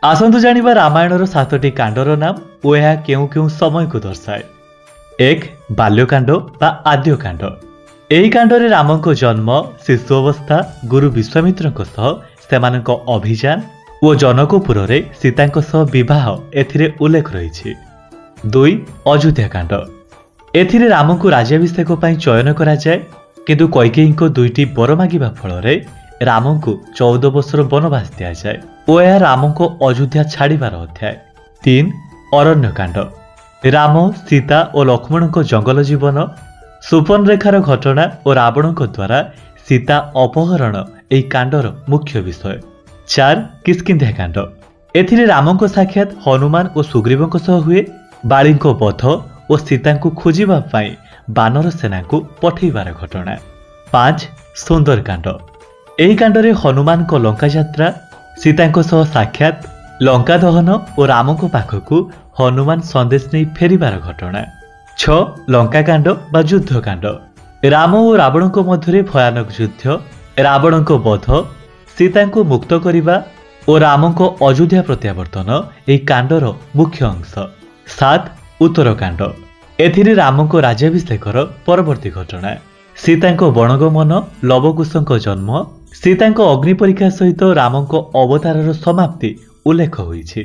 आसतु जानिबा रामायणर 7टी कांडर नाम और यह केउ केउ समय को दर्शाए। 1 बाल्यकांड बा आद्यकांड। एही कांडरे रामको जन्म, शिशु अवस्था, गुरु विश्वामित्रଙ୍କ सह सेमानଙ୍କ अभियान और जनकपुर रे सीताଙ୍କ सह विवाह एथिरे उल्लेख रही। 2 अयोध्या कांड। एथिरे रामको राज्याभिषेक पई चयन करा जाय, किंतु कैकेयी को 2टी वर मागिबा फल रामको 14 वर्षर वनवास दिया जाए और यह रामको अयोध्या छाड़िबार अध्याय। 3 अरण्यकांड। राम, सीता और लक्ष्मण को जंगल जीवन, सुपर्णरेखार घटना और रावण द्वारा सीता अपहरण यही कांडर मुख्य विषय। 4 किष्किंध्या कांड। एथिरे रामको साक्षात हनुमान और सुग्रीवଙ୍କ सह हुए। बाळीको वध और सीता को खोजिबा पई बानर सेना को पठेबार घटना। 5 सुंदरकांड। एही कांडरे हनुमान को लंका यात्रा, सीता सह साक्षात, लंका दहन और राम को पाखकु हनुमान संदेश नहीं फेरिबार घटना। 6 लंकाकांड बा युद्धकांड। राम और रावण को मध्य भयानक युद्ध, रावण को वध, सीता को मुक्त करने और राम को अयोध्या प्रत्यावर्तन यही कांडर मुख्य अंश। 7 उत्तरकांड। एथिरे राम को राज्याभिषेकर परवर्ती घटना, सीता वनगमन, लवकुशଙ୍କ जन्म, सीता अग्नि परीक्षा सहित राम को अवतारर समाप्ति उल्लेख होइछि।